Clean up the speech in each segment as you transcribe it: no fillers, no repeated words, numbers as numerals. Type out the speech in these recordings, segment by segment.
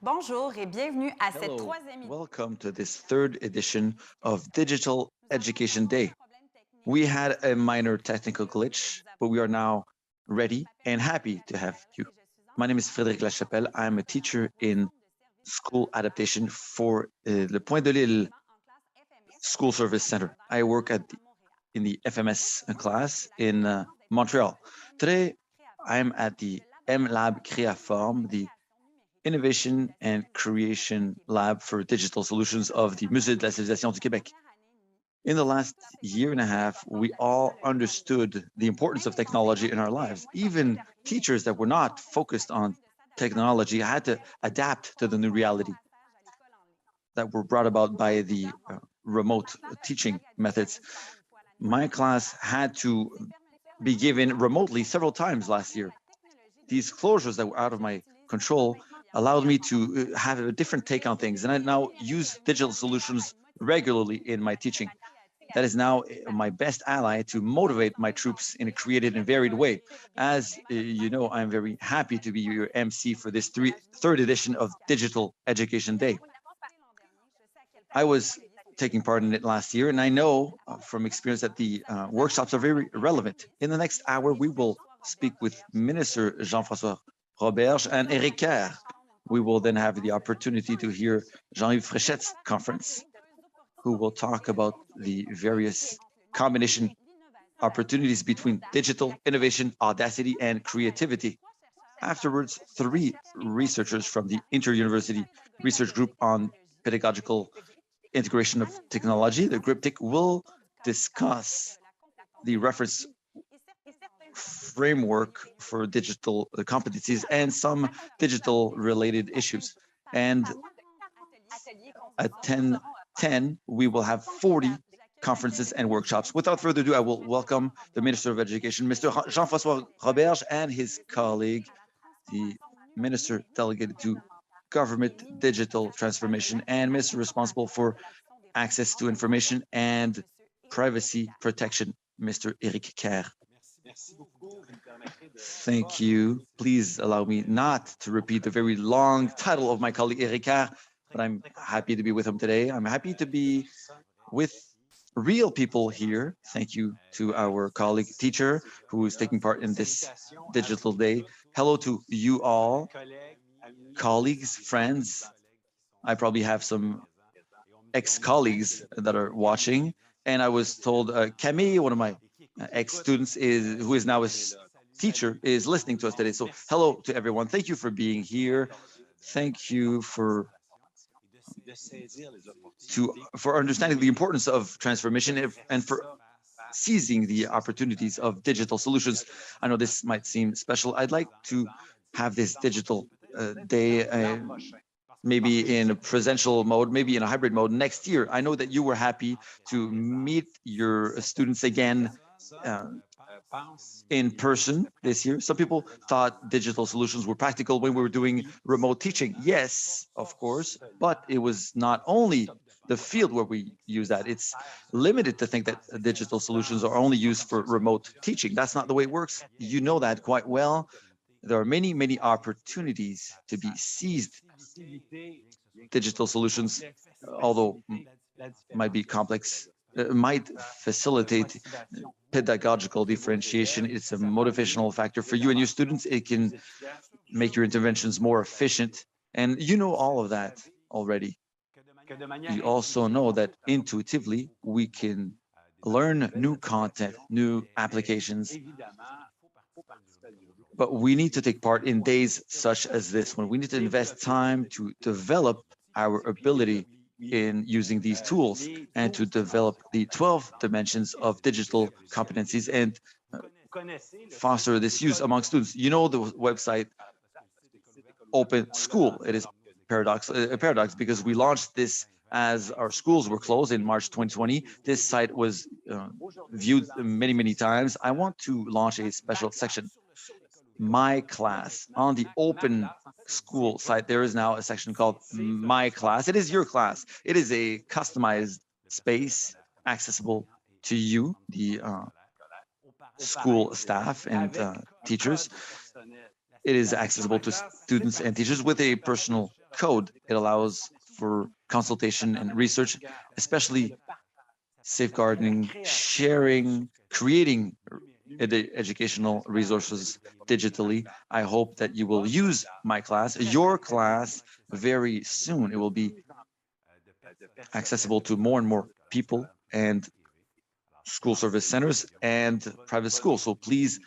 Bonjour et bienvenue à cette Hello, troisième édition. welcome to this third edition of Digital Education Day. We had a minor technical glitch, but we are now ready and happy to have you. My name is Frédéric Lachapelle. I'm a teacher in school adaptation for Le Point de Lille School Service Center. I work in the FMS class in Montreal. Today, I'm at the M Lab Créaform, the Innovation and Creation Lab for Digital Solutions of the Musée de la Civilisation du Québec. In the last year and a half, we all understood the importance of technology in our lives. Even teachers that were not focused on technology had to adapt to the new reality that were brought about by the remote teaching methods. My class had to be given remotely several times last year. These closures that were out of my control allowed me to have a different take on things. And I now use digital solutions regularly in my teaching. That is now my best ally to motivate my troops in a creative and varied way. As you know, I'm very happy to be your MC for this third edition of Digital Education Day. I was taking part in it last year, and I know from experience that the workshops are very relevant. In the next hour, we will speak with Minister Jean-François Roberge and Éric Kerr. We will then have the opportunity to hear Jean-Yves Fréchet's conference, who will talk about the various combination opportunities between digital innovation, audacity, and creativity. Afterwards, three researchers from the Inter-University Research Group on Pedagogical Integration of Technology, the GRIPTIC, will discuss the reference framework for digital competencies and some digital related issues. And at 10:10, we will have 40 conferences and workshops. Without further ado, I will welcome the Minister of Education, Mr. Jean-François Roberge, and his colleague, the Minister delegated to Government Digital Transformation and Minister responsible for access to information and privacy protection, Mr. Éric Kerr. Thank you. Please allow me not to repeat the very long title of my colleague Éric Kerr, but I'm happy to be with him today. I'm happy to be with real people here. Thank you to our colleague teacher who is taking part in this digital day. Hello to you all, colleagues, friends. I probably have some ex-colleagues that are watching, and I was told Camille, one of my ex-students, who is now a teacher, is listening to us today. So hello to everyone. Thank you for being here. Thank you for understanding the importance of transformation and for seizing the opportunities of digital solutions. I know this might seem special. I'd like to have this digital day maybe in a presential mode, maybe in a hybrid mode next year. I know that you were happy to meet your students again uh, in person this year. Some people thought digital solutions were practical when we were doing remote teaching. Yes, of course, but it was not only the field where we use that. It's limited to think that digital solutions are only used for remote teaching. That's not the way it works. You know that quite well. There are many, many opportunities to be seized. Digital solutions, although might be complex, might facilitate pedagogical differentiation. It's a motivational factor for you and your students. It can make your interventions more efficient. And you know all of that already. You also know that intuitively we can learn new content, new applications. But we need to take part in days such as this one. We need to invest time to develop our ability in using these tools and to develop the 12 dimensions of digital competencies and foster this use among students. You know the website Open School. It is a paradox because we launched this as our schools were closed in March 2020. This site was viewed many, many times. I want to launch a special section, My Class. On the Open School site, there is now a section called My Class. It is your class. It is a customized space accessible to you, the school staff and teachers. It is accessible to students and teachers with a personal code. It allows for consultation and research, especially safeguarding, sharing, creating educational resources digitally. I hope that you will use my class, your class, very soon. It will be accessible to more and more people and school service centers and private schools. So please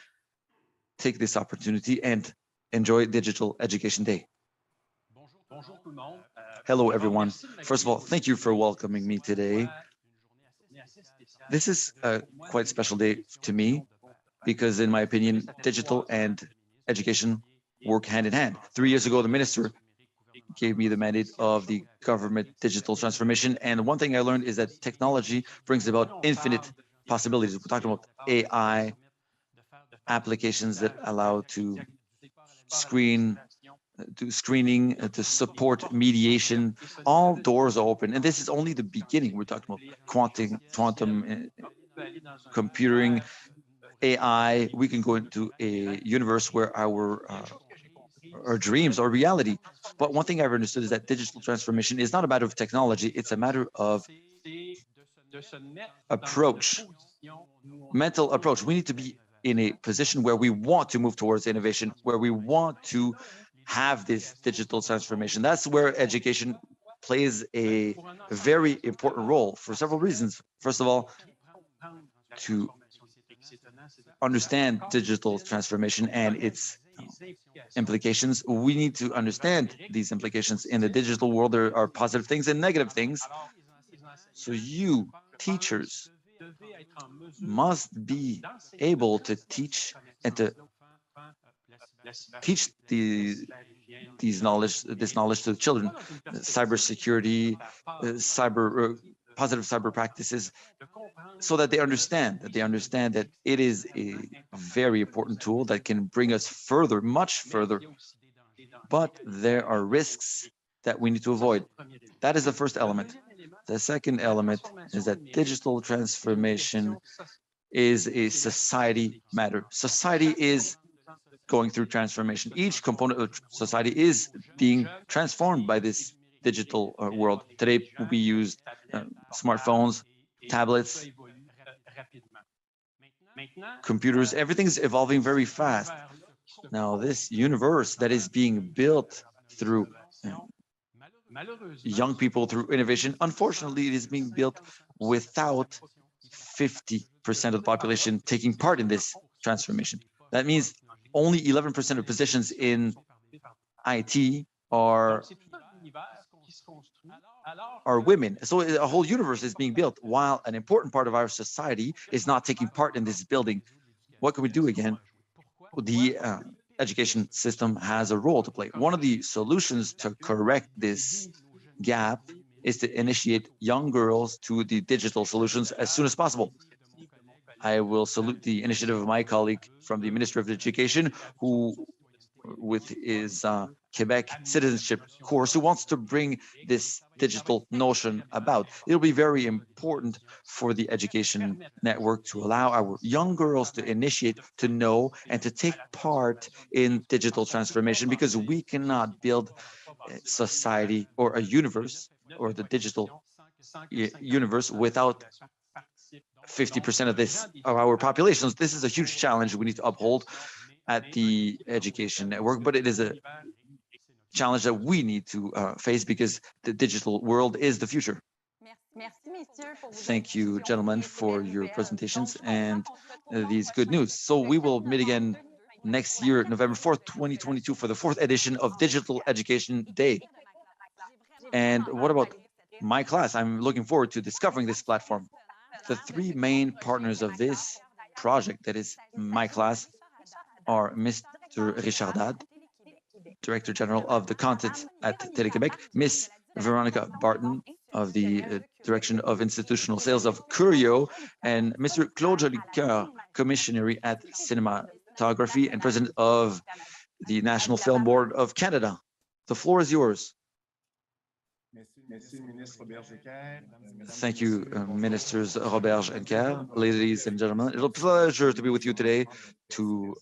take this opportunity and enjoy Digital Education Day. Hello, everyone. First of all, thank you for welcoming me today. This is a quite special day to me because, in my opinion, digital and education work hand in hand. 3 years ago, the minister gave me the mandate of the government digital transformation. And one thing I learned is that technology brings about infinite possibilities. We're talking about AI, applications that allow to screening, to support mediation. All doors are open. And this is only the beginning. We're talking about quantum computing, AI. We can go into a universe where our dreams are reality. But one thing I've understood is that digital transformation is not a matter of technology, it's a matter of approach, mental approach. We need to be in a position where we want to move towards innovation, where we want to have this digital transformation. That's where education plays a very important role for several reasons. First of all, to understand digital transformation and its implications, we need to understand these implications. In the digital world, there are positive things and negative things. So you, teachers, must be able to teach and to teach this knowledge to the children. Cybersecurity, positive cyber practices, so that they understand that it is a very important tool that can bring us further, much further. But there are risks that we need to avoid. That is the first element. The second element is that digital transformation is a society matter. Society is going through transformation. Each component of society is being transformed by this digital world. Today, we use smartphones, tablets, computers. Everything's evolving very fast. Now, this universe that is being built through young people, through innovation, unfortunately, it is being built without 50% of the population taking part in this transformation. That means only 11% of positions in IT are women. So a whole universe is being built while an important part of our society is not taking part in this building. What can we do again? The education system has a role to play. One of the solutions to correct this gap is to initiate young girls to the digital solutions as soon as possible. I will salute the initiative of my colleague from the Ministry of Education, who, with his Quebec citizenship course, who wants to bring this digital notion about. It'll be very important for the education network to allow our young girls to initiate, to know, and to take part in digital transformation, because we cannot build a society or a universe or the digital universe without 50% of our populations. This is a huge challenge we need to uphold at the education network, but it is a challenge that we need to face, because the digital world is the future. Thank you, gentlemen, for your presentations and these good news. So we will meet again next year, November 4th, 2022, for the 4th edition of Digital Education Day. And what about my class? I'm looking forward to discovering this platform. The three main partners of this project, that is my class, are Mr. Richardad, Director General of the content at Télé-Québec, Miss Veronica Barton of the Direction of Institutional Sales of Curio, and Mr. Claude Jolicoeur, Commissionary at Cinematography and President of the National Film Board of Canada. The floor is yours. Thank you, Ministers Roberge and Kerr. Ladies and gentlemen, it's a pleasure to be with you today to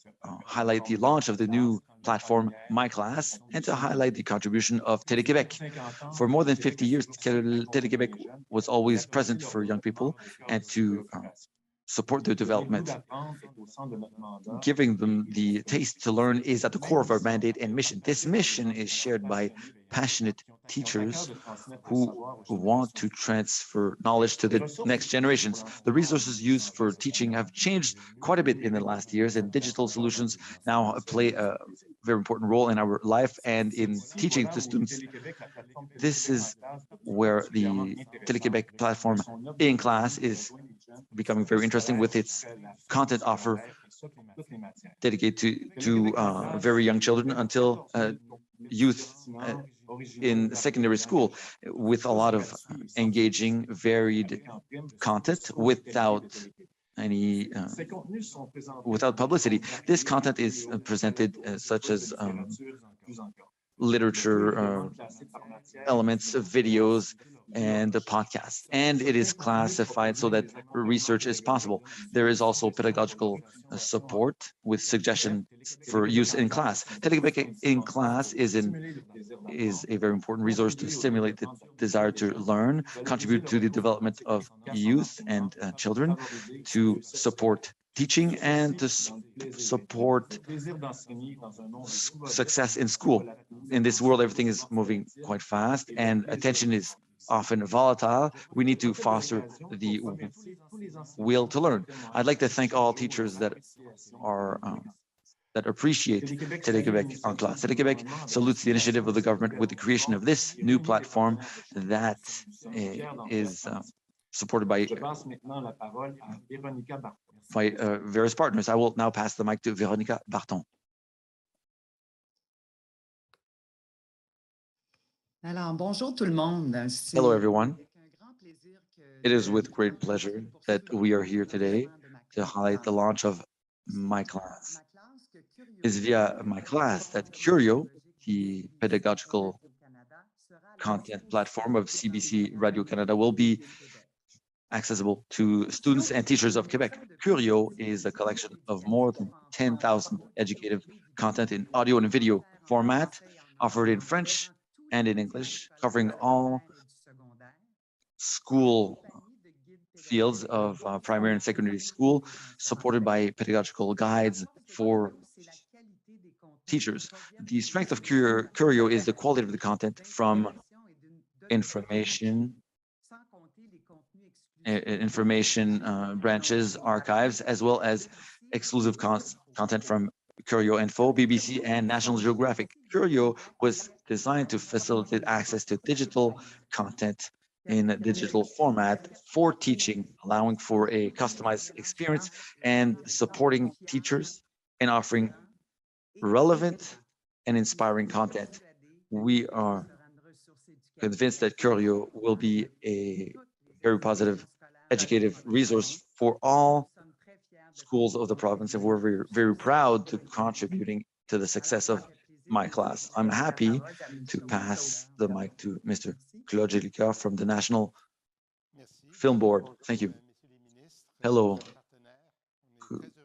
highlight the launch of the new platform, My Class, and to highlight the contribution of Télé-Québec. For more than 50 years, Télé-Québec was always present for young people and to support their development. Giving them the taste to learn is at the core of our mandate and mission. This mission is shared by passionate teachers who want to transfer knowledge to the next generations. The resources used for teaching have changed quite a bit in the last years, and digital solutions now play a very important role in our life and in teaching to students. This is where the Télé-Québec platform in class is becoming very interesting with its content offer dedicated to very young children until youth in secondary school, with a lot of engaging, varied content without any without publicity. This content is presented such as literature elements, videos, and the podcast. And it is classified so that research is possible. There is also pedagogical support with suggestions for use in class. Télé-Québec in class is a very important resource to stimulate the desire to learn, contribute to the development of youth and children, to support teaching, and to support success in school. In this world, everything is moving quite fast and attention is often volatile. We need to foster the will to learn. I'd like to thank all teachers that are that appreciate Télé-Québec en classe. Télé-Québec salutes the initiative of the government with the creation of this new platform that is supported by various partners. I will now pass the mic to Véronica Barton. Hello, everyone. It is with great pleasure that we are here today to highlight the launch of My Class. It's via My Class that Curio, the pedagogical content platform of CBC Radio Canada, will be accessible to students and teachers of Quebec. Curio is a collection of more than 10,000 educative content in audio and video format, offered in French and in English, covering all school fields of primary and secondary school, supported by pedagogical guides for teachers. The strength of Curio is the quality of the content, from information branches, archives, as well as exclusive content from Curio Info, BBC, and National Geographic. Curio was designed to facilitate access to digital content in a digital format for teaching, allowing for a customized experience and supporting teachers and offering relevant and inspiring content. We are convinced that Curio will be a very positive educative resource for all schools of the province, and we're very, very proud to contributing to the success of My Class. I'm happy to pass the mic to Mr. Claude Gélica from the National Film Board. Thank you. Hello.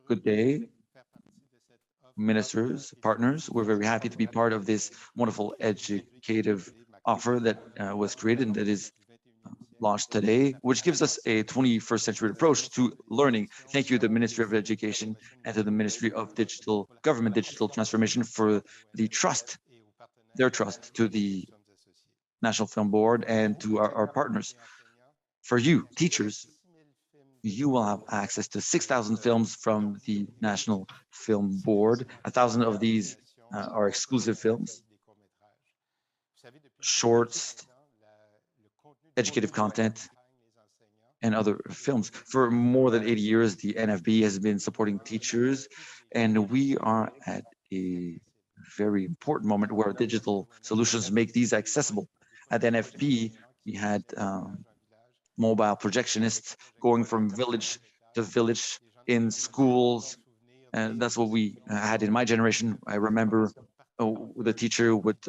Good day, ministers, partners. We're very happy to be part of this wonderful educative offer that was created and that is launched today, which gives us a 21st century approach to learning. Thank you to the Ministry of Education and to the Ministry of Government Digital Transformation for the trust, their trust to the National Film Board and to our partners. For you, teachers, you will have access to 6,000 films from the National Film Board. 1,000 of these are exclusive films, shorts, educative content, and other films. For more than 80 years, the NFB has been supporting teachers, and we are at a very important moment where digital solutions make these accessible. At NFB, we had mobile projectionists going from village to village in schools, and that's what we had in my generation. I remember the teacher would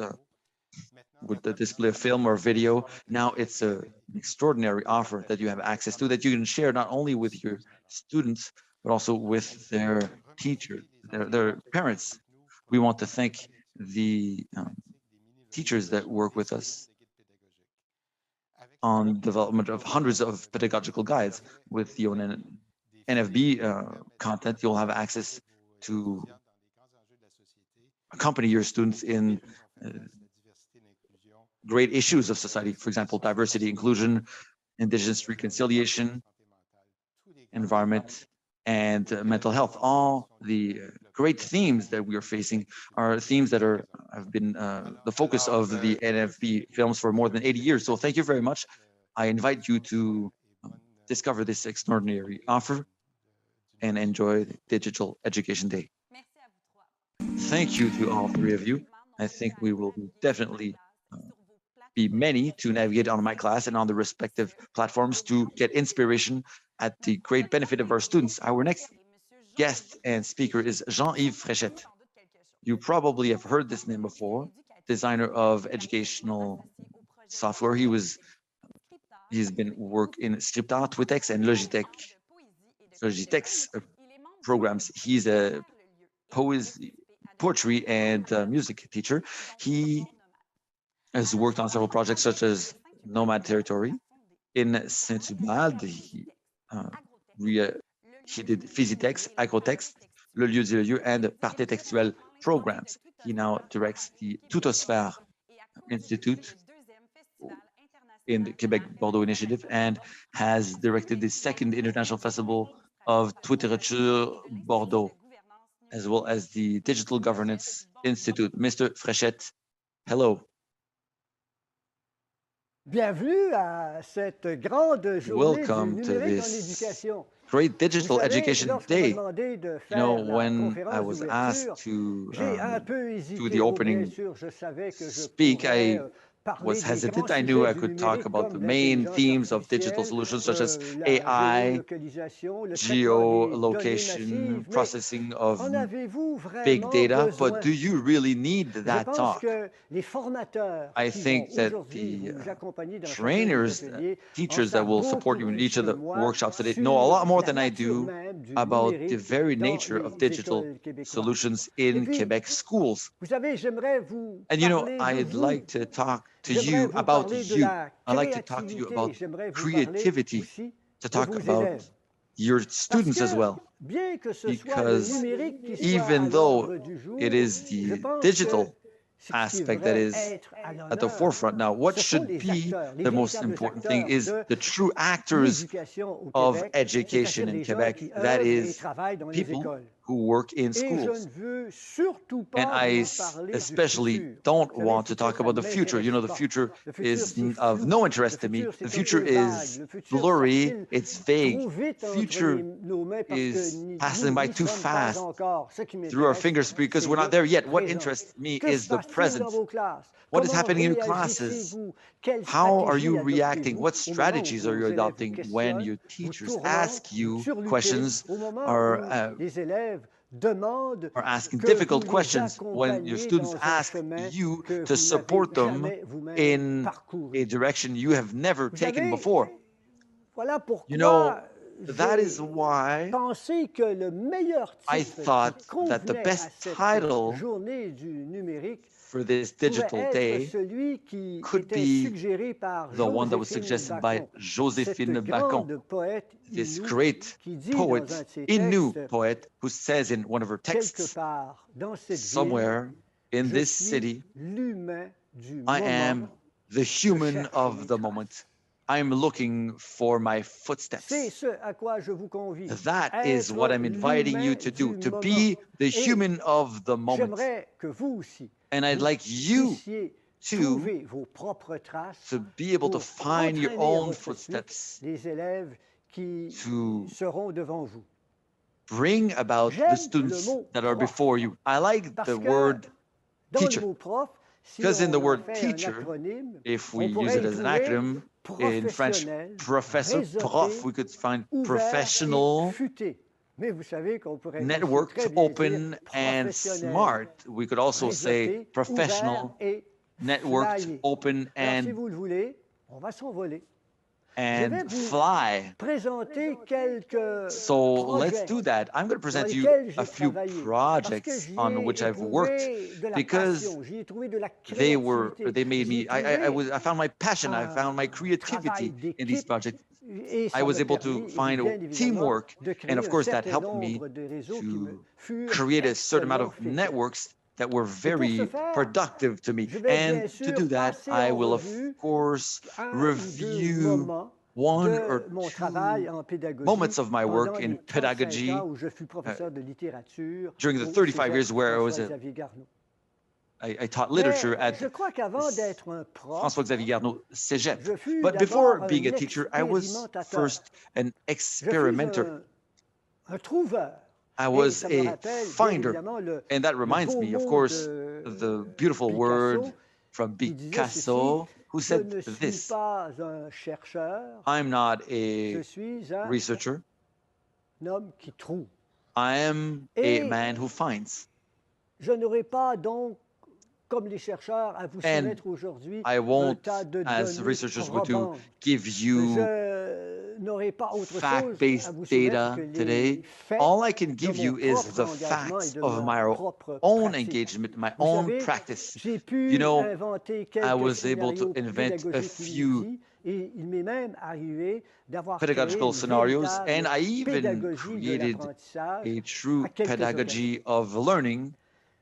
with the display of film or video. Now it's an extraordinary offer that you have access to that you can share not only with your students, but also with their teachers, their parents. We want to thank the teachers that work with us on development of hundreds of pedagogical guides. With the NFB content, you'll have access to accompany your students in great issues of society, for example, diversity, inclusion, indigenous reconciliation, environment, and mental health. All the great themes that we are facing are themes that have been the focus of the NFB films for more than 80 years. So thank you very much. I invite you to discover this extraordinary offer and enjoy Digital Education Day. Thank you to all three of you. I think we will definitely be many to navigate on my class and on the respective platforms to get inspiration at the great benefit of our students. Our next guest and speaker is Jean-Yves Fréchette. You probably have heard this name before, designer of educational software. He's been work in Scriptar, Twitex, and Logitech's programs. He's a poetry and music teacher. He has worked on several projects such as Nomad Territory. In Saint-Hubald, he did Physitex, Agrotext, Le Lieu du Lieu, and Parté Textuel programs. He now directs the Tutosphère Institute in the Quebec Bordeaux Initiative and has directed the second International Festival of Twitterature Bordeaux, as well as the Digital Governance Institute. Mr. Fréchette, hello. Bienvenue à cette grande journée du Welcome to numérique en this éducation. great Digital Vous savez, Education lorsqu'on m'a Day. demandé de You faire know, la when I conférence was d'ouverture, asked to j'ai un peu do hésité. the Bon, bien opening sûr, je savais que je speak, pourrais I parler was des grands hesitant. I knew sujets I du could talk numérique about the comme main l'intelligence themes of digital artificielle, solutions such as la AI, géolocalisation, le traitement des données geolocation, massives. Mais processing of en avez-vous big vraiment data, but besoin? do you really need Je that pense talk? que les formateurs I qui vont think that aujourd'hui the vous accompagner dans chacun des trainers, ateliers en teachers that savent will support beaucoup you in plus each of que the moi workshops today know a sur lot more la than I nature do même du about the numérique very dans nature of les digital écoles québécoises. solutions Et in puis, Quebec schools. vous savez, j'aimerais vous And you know, parler de I'd vous. like to talk to J'aimerais you vous about parler de you. la I'd like to talk to you créativité. about J'aimerais vous parler creativity, aussi to de talk vos about élèves. your Parce students as que, well. bien que ce soit le Because numérique qui soit even à though l'ordre du jour, it is je the pense que digital ce qui aspect that devrait is être à at the l'honneur, forefront now, what ce sont should les be acteurs, les the most véritables important thing acteurs is de the true actors l'éducation au of Québec, education c'est-à-dire in les gens Quebec. qui That œuvrent et is travaillent dans les people écoles. who work in Et je ne schools. veux surtout And pas I vous parler du especially futur. don't Vous savez, le want to futur, talk ça about ne the future. You m'intéresse know, the pas. future Le futur, is c'est of flou. no Le interest to me. futur, The c'est un future peu vague. is Le futur blurry, s'affile it's trop vague. vite entre Future nos mains parce que is nous passing by n'y too sommes pas fast encore. Ce qui through our m'intéresse, fingers because c'est we're not le there yet. What présent. interests me Que se is the passe-t-il dans present. vos classes? What is Comment happening in your classes? réagissez-vous? Quelle How are you stratégie reacting? adoptez-vous What au moment où strategies are vos you élèves vous adopting when questionnent, your vous teachers tourmentent, ask vous you surlutez, questions, au moment are où les élèves demandent are asking que vous difficult les questions, when your accompagniez students dans un ask chemin you que to vous n'avez support them jamais vous-même in parcouru? a direction you have never Vous taken savez, before. voilà You know, pourquoi that is j'ai why pensé que le meilleur I titre thought qui that the convenait à best cette title journée du numérique for this pourrait digital être day celui qui could était be suggéré par the one that was Joséphine suggested by Bacon, cette Joséphine Bacon, grande poète this Innu great qui dit dans un poet, de ses Innu textes, poet, who says in one of her quelque texts, part dans cette ville, somewhere in je this suis city, l'humain du I moment, am the je human cherche of mes the traces. moment. I'm looking for my C'est footsteps. ce à quoi je vous convie, That is what être I'm inviting you l'humain to du do, to moment. be the Et human of the moment. j'aimerais que vous aussi, And I'd vous like you puissiez to trouver vos propres traces be able to pour find your entraîner à own votre footsteps, suite les élèves qui to seront devant vous. bring about the J'aime le students mot that are prof before you. I like parce the que word dans le teacher, mot prof, si because in the on en word fait un teacher, acronyme, if we on use pourrait it y as an trouver acronym, in French, professionnel, professor, prof, réseauté, we could find ouvert et professional, futé. Mais vous savez qu'on pourrait aussi networked, très bien dire open, and professionnel, smart. We could also say réseauté, ouvert professional, et networked, flyer. open, Alors, si vous le voulez, on va s'envoler. Je vais and vous fly. présenter quelques So let's projets do that. I'm going to dans present you lesquels a j'ai few travaillé parce que projects j'y on ai which I've worked éprouvé de la because passion, j'y ai trouvé de la they créativité, made j'y ai me trouvé I found my passion, I un found my travail creativity in these d'équipe projects. et I ça was m'a able to permis, find bien évidemment, teamwork, de and créer of un course that certain helped me nombre de réseaux qui me to furent create a certain amount extrêmement of féconds. networks that were Et pour ce very faire, productive to me. je vais And bien to sûr do that, passer I en will of revue course un ou deux review moments one de or mon two travail en pédagogie moments of my pendant work in les 35 ans pedagogy où je fus professeur de littérature during the au 35 cégep years where François-Xavier Garneau. I taught Mais literature at je crois qu'avant d'être un François prof, Xavier Garneau Cégep. je fus But before d'abord being un a teacher, I was expérimentateur. first an Je fus experimenter. un trouveur. I Et was ça me a rappelle bien finder. évidemment And that le reminds beau me, of mot course, de the beautiful word Picasso from qui disait ceci: Picasso, who je said ne suis this: pas un chercheur, I'm not je a suis un researcher, homme qui trouve. I am a Et man who finds. je n'aurai pas donc, comme les chercheurs, à vous And soumettre aujourd'hui I un won't, tas de as données researchers would do, probantes. give you Je n'aurai pas autre chose fact-based à vous soumettre que data today. les faits All I can de give mon you is propre the engagement et facts de of ma my propre own pratique. engagement, my Vous own savez, practice. j'ai You pu know, inventer I quelques was able to scénarios invent a pédagogiques few inédits et il m'est même arrivé d'avoir créé pedagogical une scenarios, and véritable I even pédagogie de created l'apprentissage a à true quelques occasions. pedagogy of learning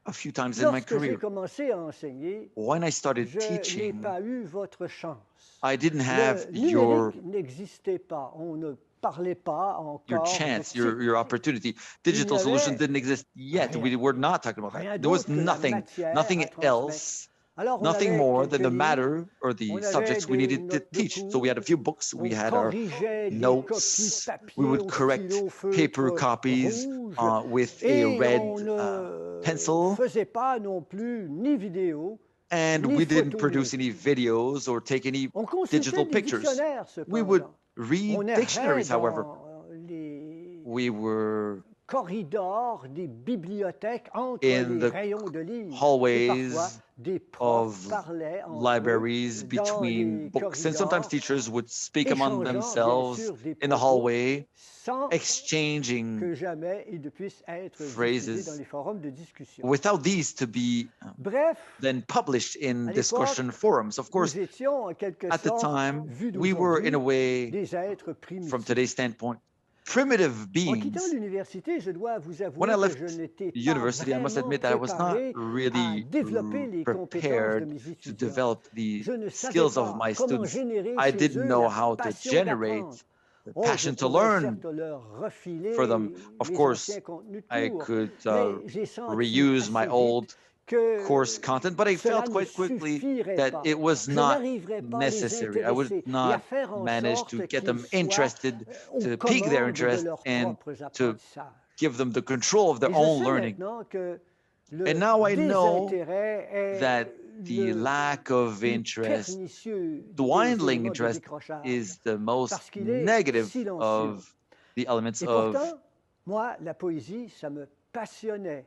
a few times in my Lorsque j'ai career. commencé à enseigner, When I started je n'ai teaching, pas eu votre chance. I didn't have Le numérique n'existait pas. On ne parlait pas your encore chance, d'optique. your opportunity. Il n'y Digital solutions avait didn't exist yet. rien, We were not talking about rien that. There was d'autre que la nothing, matière à nothing transmettre. else, Alors, on nothing avait more quelques than the livres, matter or on the avait subjects we des needed to notes de teach. So we had a cours, few books, we on had our corrigeait des copies notes, we papier would au correct stylo paper feutre copies rouge with a et red on ne pencil, faisait pas non plus ni vidéo and ni we didn't photo produce any numérique. videos or take any On consultait digital des pictures. dictionnaires We would cependant. On read errait dictionaries, however. dans les We were corridors des bibliothèques entre in les the rayons de livres. Et parfois, hallways des profs of parlaient entre eux libraries dans between les books, and sometimes corridors, teachers would speak among échangeant bien themselves sûr des in the propos hallway, sans exchanging que jamais ils ne puissent être diffusés dans phrases les forums de discussion. without these to be Bref, then published in à discussion l'époque, forums. Of course, nous étions en quelque at the sorte, time, vu we were in a d'aujourd'hui, way, des êtres from primitifs. today's standpoint, primitive En quittant beings. l'université, je dois vous When I avouer que je left n'étais the pas university, I must vraiment admit that I was not préparé à really développer les compétences de prepared mes to étudiants. develop the Je ne savais skills of pas my comment students. générer I chez didn't eux know la how to passion generate d'apprendre. the Oh, je passion to pourrais learn certes leur for them. refiler Of mes course, anciens contenus de I cours, could mais j'ai senti reuse my assez old vite que course content, but I cela felt ne quite quickly suffirait that pas. it was Je not n'arriverais pas à les necessary. I would intéresser et à not faire en manage to sorte get qu'ils them soient interested, aux to pique their commandes de interest, leurs and propres to apprentissages. give them the control of their Et je own sais learning. maintenant que And le now I know désintérêt that est the le lack of plus interest, pernicieux des dwindling éléments de interest, décrochage is the most parce qu'il est negative silencieux. of the elements Et pourtant, moi, la poésie, ça me passionnait.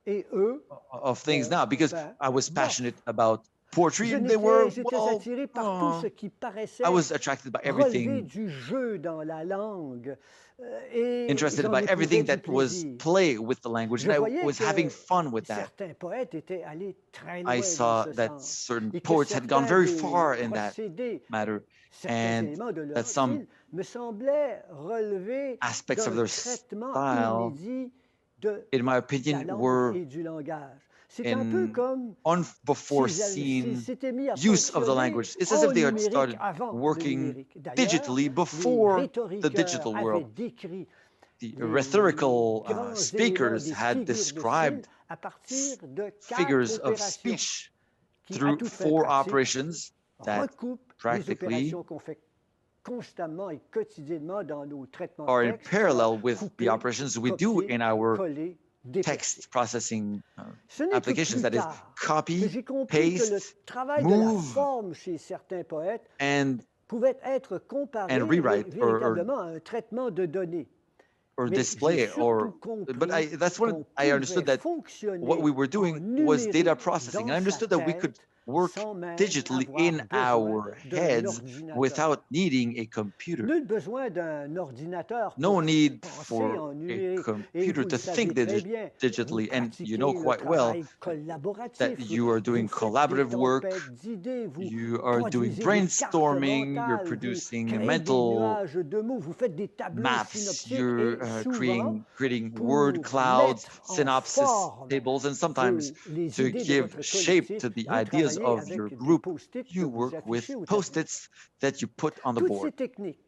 Et eux, of things bon, now, because ben, I was bof. passionate about poetry, Je and they were, j'étais well, attiré par tout ce qui paraissait I was attracted by relever everything, du jeu dans la langue et interested j'en by éprouvais everything du that was plaisir. play with the language, Je and I voyais was having que fun with that. certains poètes étaient allés très I loin dans saw ce that sens certain et que poets had gone certains very des far in that procédés, matter, certains and éléments de that leur some style me semblaient relever aspects of d'un their traitement style, inédit de in my la opinion, langue were et du langage. C'est un peu in comme s'ils unforeseen s'étaient mis à use of the fonctionner language. It's as en if they had numérique started avant le working numérique. D'ailleurs, digitally les before the rhétoriqueurs digital avaient world. décrit The les rhetorical grands éléments speakers des had figures de style described à partir de 4 figures of opérations speech qui, à through toute fin 4 pratique, operations that recoupent les practically opérations qu'on fait constamment et quotidiennement dans nos traitements de are in texte, parallel with the couper, operations we do copier, in our coller, déplacer. text processing Ce n'est que applications, plus that is tard que copy, j'ai compris que le paste, travail de la move, forme chez certains poètes and pouvait être comparé rewrite véritablement à un traitement de données. or Mais display j'ai it, surtout but compris that's when qu'on I pouvait understood that what fonctionner we were en doing was data numérique processing. dans I sa understood that we could tête work sans même digitally avoir in besoin our d'un heads ordinateur. without needing a computer. Nul besoin d'un ordinateur No pour need penser for en a numérique. Et computer vous to le savez think très bien, vous digitally, and you know pratiquez le quite well travail collaboratif, that you are doing vous faites des collaborative work, tempêtes d'idées, vous you are doing produisez des cartes brainstorming, you're mentales, vous producing créez des mental nuages de mots, vous faites des tableaux maps, synoptiques you're et souvent, creating word pour clouds, mettre en synopsis forme tables, and sometimes les to idées de give votre shape collectif, to the vous ideas travaillez of your avec des group, post-it que you vous work with affichez au tableau. post-its that you put on the Toutes board. ces techniques,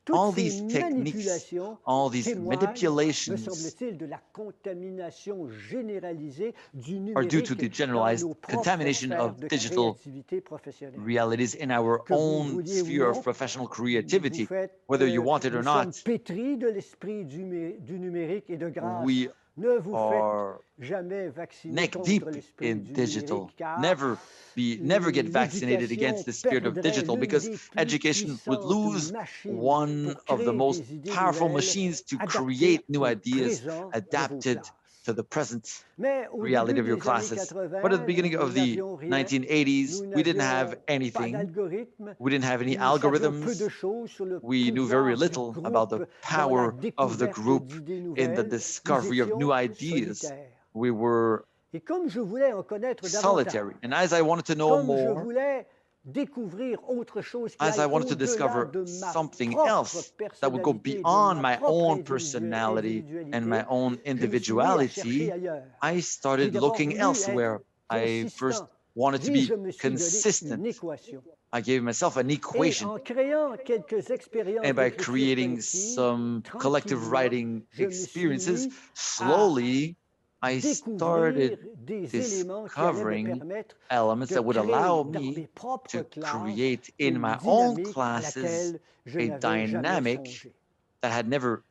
toutes All ces these techniques, manipulations all these témoignent, me manipulations semble-t-il, de la contamination généralisée du are due to numérique the dans generalized nos propres contamination sphères of de digital créativité professionnelle. realities in our Que vous own vouliez ou sphere of non, professional vous creativity, faites, whether you want it or nous sommes not. pétris de l'esprit du numérique et de grâce. We Ne vous faites are jamais vacciner neck contre deep l'esprit in du digital. numérique, car Never get vaccinated l'éducation against the spirit of perdrait digital, l'une because des plus education would puissantes lose machines one pour of the créer most des idées powerful nouvelles machines to adaptées create new au ideas présent de vos adapted classes. to the present Mais au reality début of your des années classes. But at the 80, beginning nous of the n'avions rien, 1980s, nous we didn't have n'avions pas anything. d'algorithme, We didn't have any nous savions peu de algorithms. choses sur le We knew very pouvoir du little about the groupe dans la power of the découverte group d'idées in the nouvelles. Nous discovery of new étions ideas. solitaires. We were Et comme je voulais en connaître davantage, solitary. And as I wanted to know comme je more, voulais découvrir autre chose qui as aille I wanted to au-delà discover de ma something propre else that would go personnalité, de beyond ma my propre own personality and my individualité, own je me suis mis à chercher individuality, ailleurs. I J'ai started d'abord looking voulu elsewhere. être I first consistant. wanted to Puis je be me suis donné consistent. une équation. I gave myself an Et equation. en créant quelques expériences And by d'écriture creating collective, some collective tranquillement, writing je me suis experiences, mis à slowly I découvrir started des éléments qui allaient me discovering permettre elements de that would créer allow dans mes me propres to classes create in une my own dynamique à classes laquelle je a n'avais jamais dynamic songé. that I had never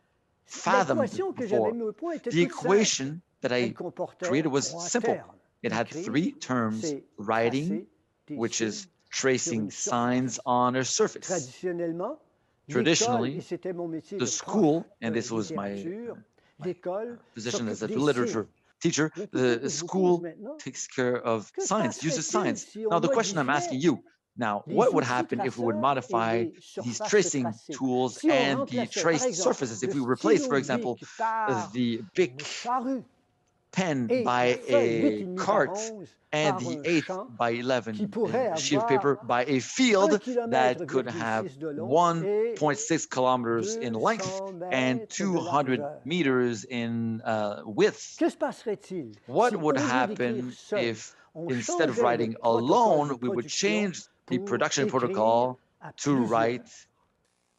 fathomed L'équation que j'avais before. mise au point était The toute simple. equation that Elle I comportait created was trois simple. termes. It had Écrire, three terms: c'est writing, tracer des which signes is sur tracing une signs surface. on a surface. Traditionnellement, l'école, Traditionally, et c'était mon métier the de school, prof and de this was my littérature, l'école position as a s'occupe des literature signes. teacher, La question the que je vous pose school maintenant, takes care of que se science, uses passerait-il science. si Now, on the question I'm asking modifiait you now, les what would outils happen if we would traceurs et modify les these surfaces tracing tracées? tools Si on and the remplaçait, par traced exemple, surfaces? If le we replace, for stylo example, bic par the une Bic charrue pen et la by feuille a 8,5 par cart 11 and par the un 8 champ by qui 11 pourrait sheet of avoir paper by a 1 field km,6 that could have de long et 1.6 kilometers in length 200 and mètres de 200 largeur. meters in width? Que se passerait-il What si, would au lieu d'écrire happen seul, if on instead of changeait le writing protocole de alone, we would production change the pour production écrire protocol à to plusieurs? write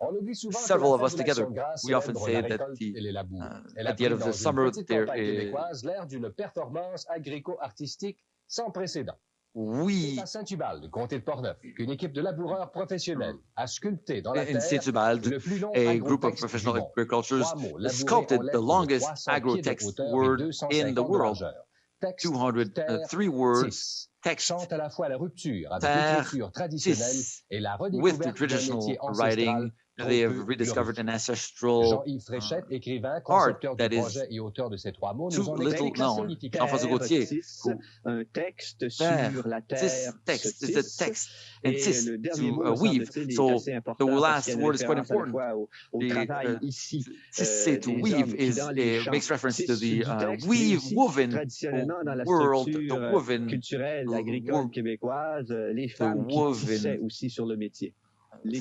On oublie souvent que la several of fête us de together? l'Action de grâce We often célèbre la say that récolte et les labours. Elle a at the end pris of the dans une summer petite there campagne is québécoise l'air d'une performance agrico-artistique sans précédent. C'est we à Saint-Hubald, comté de Portneuf, qu'une équipe de laboureurs professionnels a sculpté dans la in terre Saint-Ubald, le plus long a group of agrotexte du professional monde. agricultures 3 mots labourés en sculpted the lettres de longest 300 pieds de agrotext hauteur et word in 250 the de world. largeur. Texte, 203 terre, words, tis, text, chante à la fois la rupture avec terre, l'écriture traditionnelle tis, et la with the redécouverte d'un traditional métier writing. ancestral trop They have peu rediscovered glorifié. an ancestral Jean-Yves Fréchette, écrivain, art concepteur du that is projet et auteur de ces 3 mots, too nous en little explique la known. signification. Jean-François Gaultier, Tis, un texte terre, sur la tis, terre, text ce is a tis. text, and Et tis le dernier to mot, me weave. semble-t-il, est So assez the important parce last qu'il y a une word is quite référence à la important. fois au The travail ici tissé to des weave hommes qui, is dans les champs, makes reference to tissent the du texte, mais weave aussi woven traditionnellement dans la world, the structure woven, culturelle, agricole québécoise, les the femmes qui tissaient woven aussi sur le métier.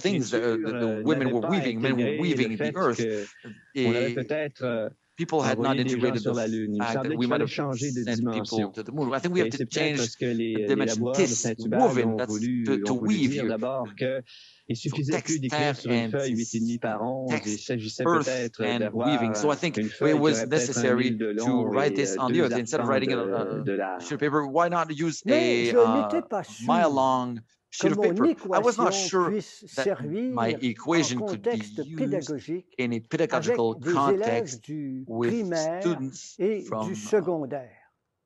things that L'écriture the women n'avait were pas weaving, men were intégré le weaving the fait earth. qu'on avait peut-être People had not envoyé des gens integrated sur the la Lune. Il me fact that semblait we qu'il might fallait have changer de sent people dimension. to the moon. I think we have Et to c'est peut-être change ce que the les dimension. laboureurs de Tis, Saint-Hubald woven, ont that's voulu to weave dire here. d'abord qu'il suffisait plus text, d'écrire terre, sur une and feuille tis, 8,5 par 11. Il text, s'agissait earth, peut-être and d'avoir weaving. So I think une it feuille qui was aurait peut-être 1 necessary mille de to long write et this on the 2 earth. Instead of arpents writing it de on a large. sheet of paper, why not use Mais je n'étais pas sûr mile-long que sheet of mon paper? I was not équation sure puisse that my servir en equation could be contexte used pédagogique in a avec pedagogical des élèves context du with primaire students et du from secondaire.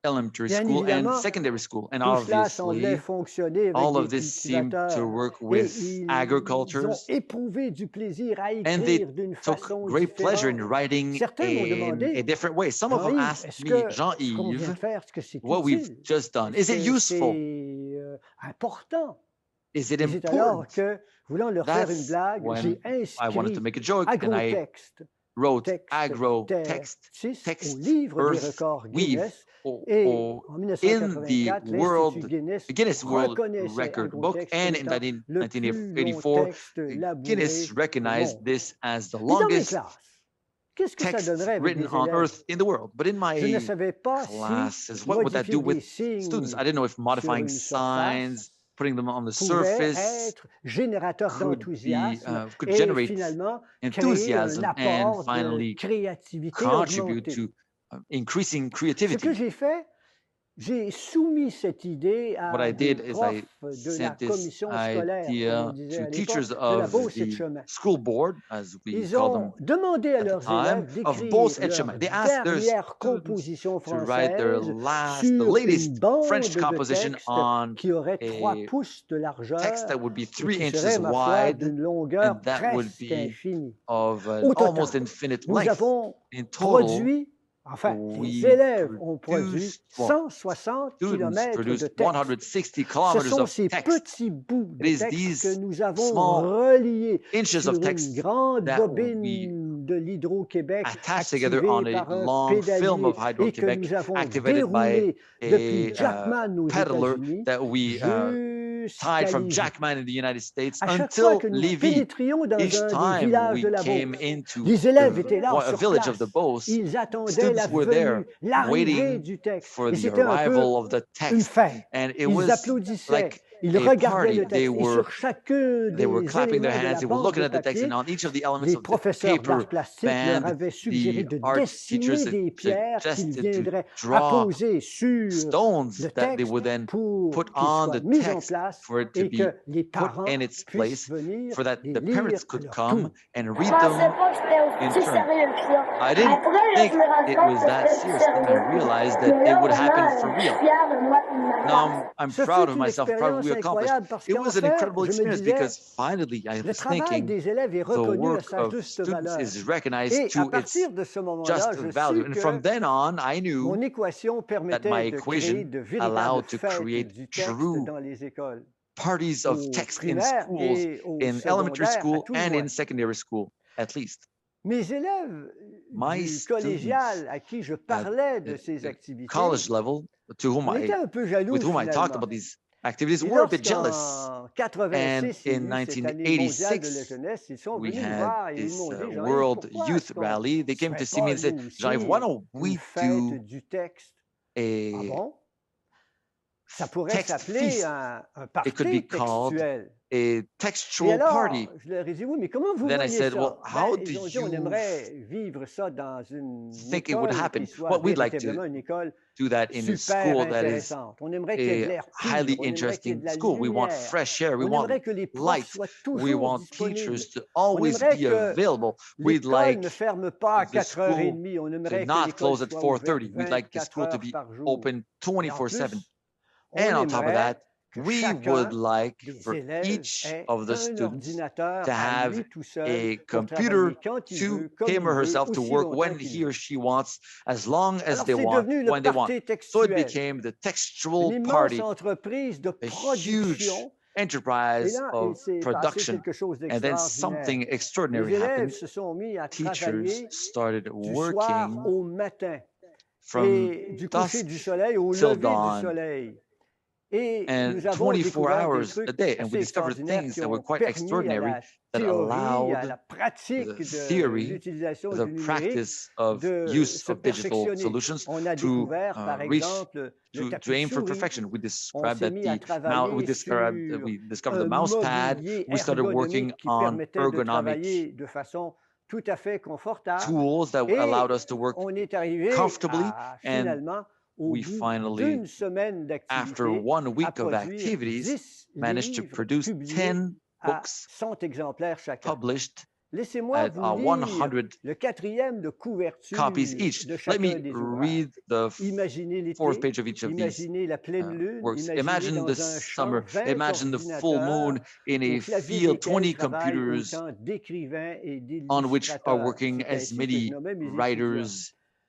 elementary Bien school and évidemment, secondary school. And tout cela semblait obviously, fonctionner avec all des of this seemed to cultivateurs work et with ils agricultures, ont éprouvé du plaisir à and they écrire d'une took façon great pleasure in différente. writing Certains m'ont in a demandé, different way. Some of them Jean-Yves, asked est-ce me, que ce qu'on vient Jean-Yves, de faire, est-ce que c'est what we've utile? just done, Est-ce is it que useful? c'est important. Is it Et c'est alors important? que, voulant leur faire une That's blague, j'ai when I wanted to inscrit make a joke, and I agrotexte, wrote texte agro Terre text, 6 au text, livre des earth, records weave, Guinness. Et en in the 1984, l'Institut world, Guinness World reconnaissait Record book, agrotexte and comme in étant le plus long 1984, texte labouré Guinness au recognized monde. this as the Mais dans mes longest classes, qu'est-ce que ça text donnerait avec written des on élèves? earth in the world. But in Je ne my savais pas si classes, what would that do modifier des with students? signes I didn't know if sur modifying une surface signs, putting them on the pouvait surface être générateur d'enthousiasme could et generate finalement créer un enthusiasm and apport de finally créativité contribute augmentée. to increasing Ce que creativity. j'ai fait, j'ai soumis cette idée What à I des did is profs I de la sent this commission scolaire, comme on idea disait to à l'époque, teachers de la of Beauce et de the chemin. school board, as we Ils called them ont demandé à at the leurs time, élèves of Beauce d'écrire et leur Chemin. They asked their dernière students composition to write their française the sur une latest French bande de composition texte on qui aurait 3 a pouces de text largeur that would be et 3 qui inches serait, ma foi, wide, d'une longueur and that would presque be infinie. of an Au almost total, infinite nous length. avons In total, produit, enfin, les we élèves ont produit produced, well, 160 students kilomètres de produced texte. 160 Ce kilometers sont of ces text. petits bouts It de is texte que these nous avons small reliés inches sur of une text grande that we bobine de l'Hydro-Québec attached together activée on a par un long film pédalier of et que Hydro-Québec nous avons activated by déroulé depuis a Jackman aux peddler États-Unis that we jusqu'à tied from Lévis. Jackman in the United States À chaque fois until que nous Lévis. pénétrions dans Each un des time villages de we la came Beauce, into les élèves étaient là a sur village of the place. Beauce, Ils attendaient la students were there venue, l'arrivée waiting du texte. for Et the c'était un peu arrival of the une text. fête. And it Ils was applaudissaient, like ils a regardaient party. le texte. Et sur chacun They were des clapping their éléments de hands, la they were bande looking de at the text, papier, and on each of the elements les of the professeurs d'art paper plastique leur band, avaient suggéré the de art teachers dessiner des pierres qu'ils suggested to viendraient draw apposer sur stones le that they texte would then pour put qu'il on soit the mis en text place for it to et be que les put parents in its puissent place, venir for that les the lire parents à could leur come tour. and Je read pensais them pas que c'était in aussi turn. sérieux que ça. I didn't Pour elle, là, think je me rends it compte was que that c'était plus serious. Then I sérieux. realized Mais that it là, would happen vraiment, for je suis real. fière de moi et de ma Now classe. I'm Ce proud fut of une myself, proud of what expérience we accomplished. incroyable parce It qu'en was an fait, incredible je me experience disais, because finally I le was travail thinking des élèves est the reconnu à work sa of juste students valeur. is recognized Et à to its partir de ce moment-là, just je value. sus And from que then on, I mon knew équation that permettait my de créer equation de véritables allowed to fêtes create du texte true dans les écoles, parties of au text in primaire schools, et au in elementary secondaire, à school tout le and moins. in secondary school, at least. Mes élèves My du students collégial à qui je at parlais de the ces activités, college level, to whom on était un peu jaloux with whom I talked finalement. about these activities, Et were a bit jealous. lorsqu'en And 86, il y a in eu cette année mondiale de la 1986, jeunesse, ils sont we venus me had voir et ils this m'ont dit, Jean-Yves, World pourquoi Youth est-ce qu'on Rally. They ne came to ferait see me pas, and said, nous Jean-Yves, aussi, why don't une we fête do du texte? Ah a bon? Ça pourrait text s'appeler feast? un It could be party called textuel. a Et textual alors, party. je leur ai dit, oui, mais comment vous Then I voyez said, ça? well, how do Ils ont dit, on you aimerait vivre ça dans une think it would école happen? qui soit Well, we'd like véritablement to une école do that in a super school that is intéressante. On aimerait qu'il y ait de a l'air pur, highly on aimerait qu'il y ait de interesting la school. We want lumière, fresh air. We on want aimerait que les profs light. soient We toujours want disponibles. teachers to On always aimerait be que available. We'd l'école like ne ferme pas à the 4h30. On to aimerait que not l'école close at soit ouverte 4:30. We'd like the 24 school to heures be par jour. open Et en 24/7. plus, on And on top of aimerait that, que we would chacun like des for élèves each ait of the un students ordinateur to à have lui tout seul a pour computer travailler quand il to veut, comme him il or veut, herself to aussi work longtemps when qu'il he veut. or she wants, as long as Alors, they c'est want, devenu le when they want. party So it textuel, became the une textual immense party, entreprise de a huge production. Et enterprise là, il of s'est passé production. quelque chose And then d'extraordinaire. something extraordinary Les élèves happened. se sont mis à Teachers travailler started du soir working au matin from et du coucher dusk du soleil au till lever du dawn soleil. Et and nous avons 24 découvert des hours a trucs day. And we assez discovered extraordinaires things qui that were ont quite permis à extraordinary la that théorie, à allowed la pratique the de theory, l'utilisation the du numérique practice of de use se of digital perfectionner. solutions On a to découvert, par reach exemple, le to tapis de aim for souris. perfection. We On described s'est that mis à we travailler sur discovered the un mouse pad. mobilier We started working ergonomique qui on permettait de ergonomic travailler de façon tout à fait confortable. tools that allowed Et us to work on est arrivé comfortably, à, and finalement, au we bout finally, d'une semaine after d'activité, 1 à week of produire activities, 10 managed to livres produce publiés 10 à books 100 exemplaires chacun. published Laissez-moi at vous lire 100 le 4e de couverture copies each. de Let chacun me des ouvrages. read the Imaginez fourth l'été, page of each of these imaginez la pleine lune, works. imaginez Imagine dans the un champ summer, 20 imagine the full moon ordinateurs in au a clavier field, desquels 20 travaillent computers autant d'écrivains et on which are d'illustrateurs. working C'est as ainsi que je many nommais mes étudiants. writers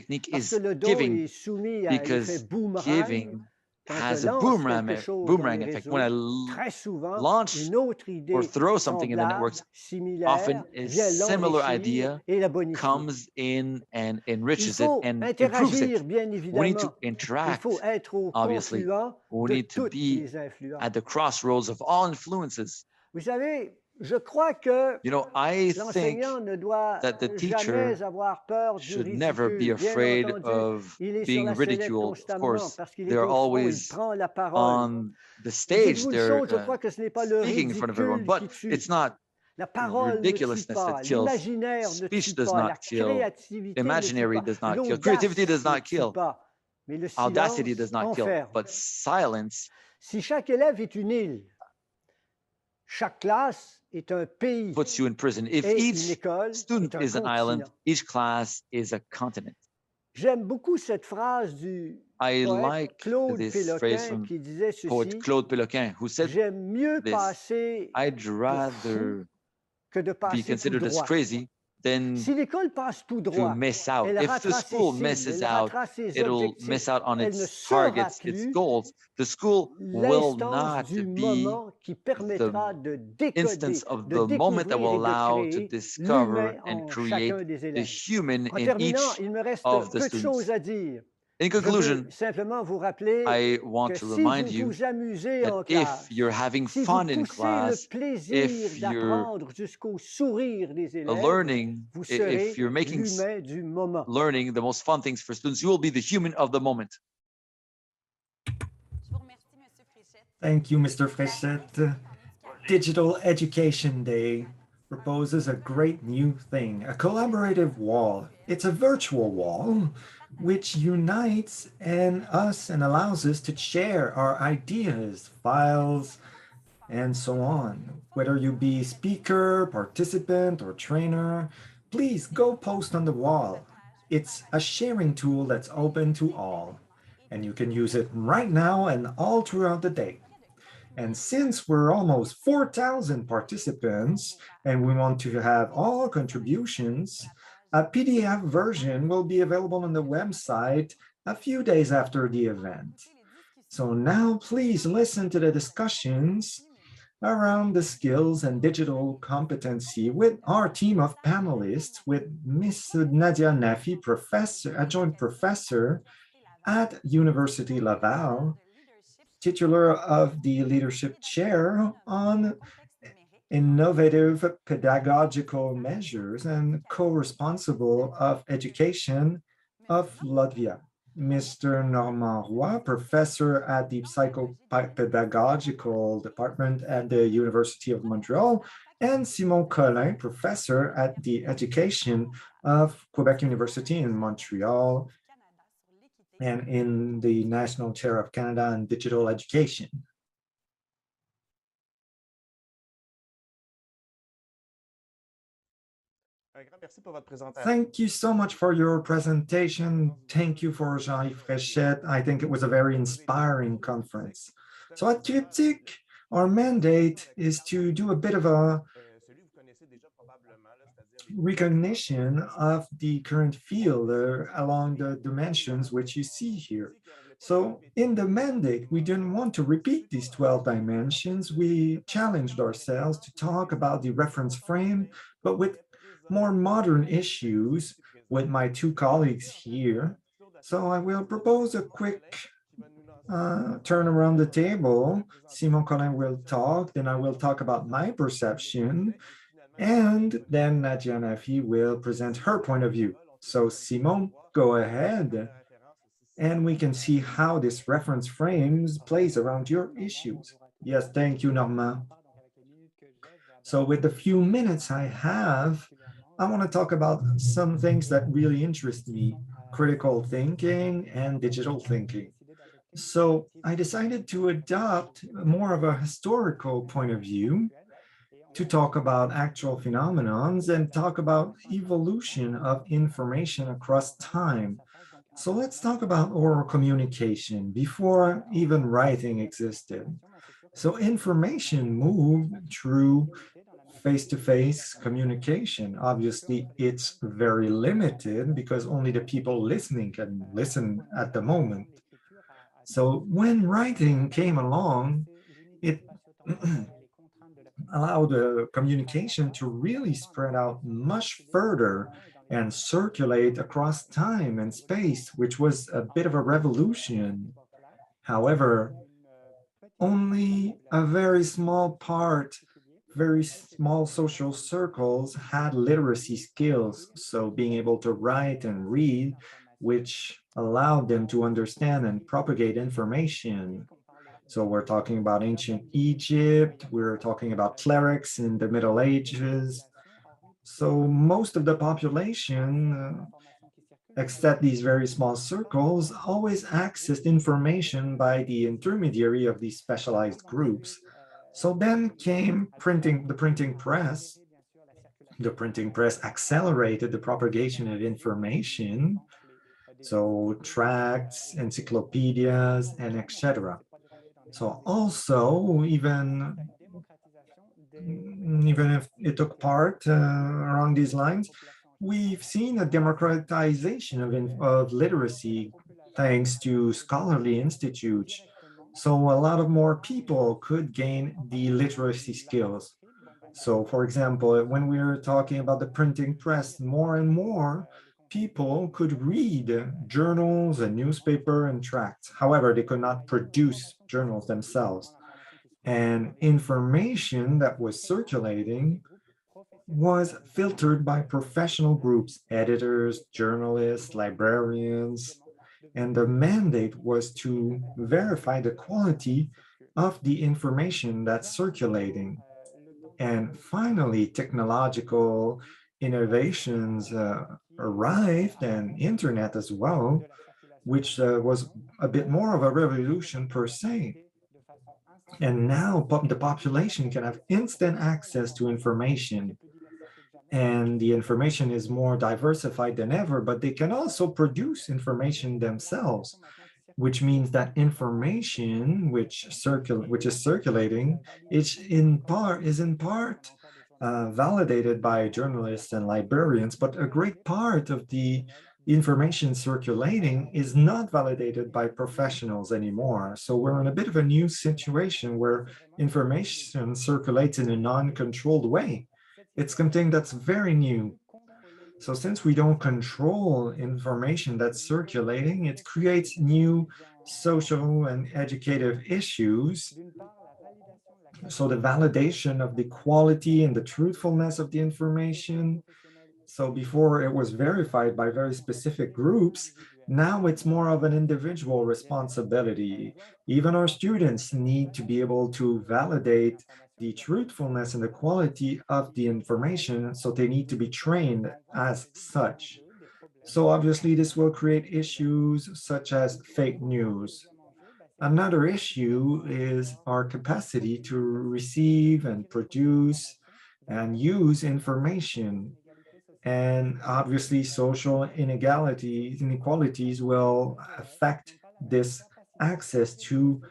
technique Parce que is le dos giving, est soumis à l'effet because boomerang. giving quand has je a lance quelque chose dans boomerang les effect. réseaux, When I très souvent, launch une autre or idée throw something in the semblable, networks, similaire, often a vient similar l'enrichir idea et la bonifier. comes in and Il enriches it faut and improves it. interagir, bien We need to évidemment. Il faut interact, être au obviously. confluent We de need to toutes be les influences. at the crossroads of all influences. Vous savez, je crois que You know, I think l'enseignant ne doit that the teacher jamais avoir peur du should never be ridicule. Bien afraid entendu, of il est sur being la sellette ridiculed. Of constamment course, parce qu'il est they're au front, il always prend la parole. on the Mais stage. dites-vous une They're chose, je crois que ce n'est pas le speaking in front of everyone, ridicule but qui tue. it's not La parole ne tue ridiculousness pas, that kills. l'imaginaire ne tue Speech does pas, la not kill. créativité ne tue Imaginary pas, does not kill. Creativity does l'audace ne not tue kill. pas, mais le Audacity silence does not kill. enferme. But silence, Si chaque élève est une île, chaque classe est un pays puts you in prison. If et une each école student est un is an island, continent. each class is a continent. J'aime beaucoup cette phrase du I poète like Claude this phrase Péloquin from qui disait poet ceci: Claude Péloquin, who said j'aime mieux this: passer I'd pour fou rather que de be passer tout considered as droit. crazy than Si l'école passe tout to droit, miss out. elle If the ratera ses school cibles, misses elle out, ratera ses it'll objectifs. miss out on Elle ne its sera targets, its plus goals. The school will l'instance not du be moment qui the permettra de décoder, instance of de the moment that découvrir will et de allow to créer discover l'humain and en create chacun des the élèves. human En in terminant, each il me reste of the peu de choses students. à dire. In Je veux conclusion, simplement vous rappeler I want que to si remind vous you vous amusez that en if classe, you're having si vous fun in poussez le class, plaisir if you're d'apprendre jusqu'au sourire des élèves, learning, vous if serez you're making l'humain du moment. learning the most fun things for students, you will be the human of the moment. Je vous remercie, Monsieur Fréchette. Thank you, Mr. Fréchette. Digital Education Day proposes a great new thing, a collaborative wall. It's a virtual wall which unites us and allows us to share our ideas, files, and so on. Whether you be speaker, participant, or trainer, please go post on the wall. It's a sharing tool that's open to all, and you can use it right now and all throughout the day. And since we're almost 4,000 participants and we want to have all contributions, a PDF version will be available on the website a few days after the event. So now please listen to the discussions around the skills and digital competency with our team of panelists, with Ms. Nadia Nafi, adjunct professor at University Laval, titular of the leadership chair on innovative pedagogical measures and co-responsible of education of Latvia. Mr. Normand Roy, professor at the psychopedagogical department at the University of Montreal, and Simon Collin, professor at the education of Quebec University in Montreal and in the National Chair of Canada on Digital Education. Thank you so much for your presentation. Thank you for Jean-Yves Fréchette. I think it was a very inspiring conference. So at Triptych, our mandate is to do a bit of a recognition of the current field along the dimensions which you see here. So in the mandate, we didn't want to repeat these 12 dimensions. We challenged ourselves to talk about the reference frame, but with more modern issues with my two colleagues here. So I will propose a quick turn around the table. Simon Collin will talk, then I will talk about my perception, and then Nadia Nafi will present her point of view. So Simon, go ahead, and we can see how this reference frames plays around your issues. Yes, thank you, Normand. So with the few minutes I have, I want to talk about some things that really interest me, critical thinking and digital thinking. So I decided to adopt more of a historical point of view to talk about actual phenomenons and talk about evolution of information across time. So let's talk about oral communication before even writing existed. So information moved through face-to-face communication. Obviously, it's very limited because only the people listening can listen at the moment. So when writing came along, it allowed communication to really spread out much further and circulate across time and space, which was a bit of a revolution. However, only a very small part, very small social circles had literacy skills. So being able to write and read, which allowed them to understand and propagate information. So we're talking about ancient Egypt, we're talking about clerics in the Middle Ages. So most of the population, except these very small circles, always accessed information by the intermediary of these specialized groups. So then came the printing press. The printing press accelerated the propagation of information. So tracts, encyclopedias, and etc. So also, even if it took part along these lines, we've seen a democratization of literacy thanks to scholarly institutes. So a lot of more people could gain the literacy skills. So for example, when we were talking about the printing press, more and more people could read journals and newspaper and tracts. However, they could not produce journals themselves. And information that was circulating was filtered by professional groups, editors, journalists, librarians, and the mandate was to verify the quality of the information that's circulating. And finally, technological innovations arrived, and internet as well, which was a bit more of a revolution per se. And now the population can have instant access to information. And the information is more diversified than ever, but they can also produce information themselves, which means that information which is circulating is in part validated by journalists and librarians, but a great part of the information circulating is not validated by professionals anymore. So we're in a bit of a new situation where information circulates in a non-controlled way. It's something that's very new. So since we don't control information that's circulating, it creates new social and educative issues. So the validation of the quality and the truthfulness of the information. So before it was verified by very specific groups, now it's more of an individual responsibility. Even our students need to be able to validate the truthfulness and the quality of the information, so they need to be trained as such. So obviously this will create issues such as fake news. Another issue is our capacity to receive and produce and use information. And obviously social inequalities will affect this access to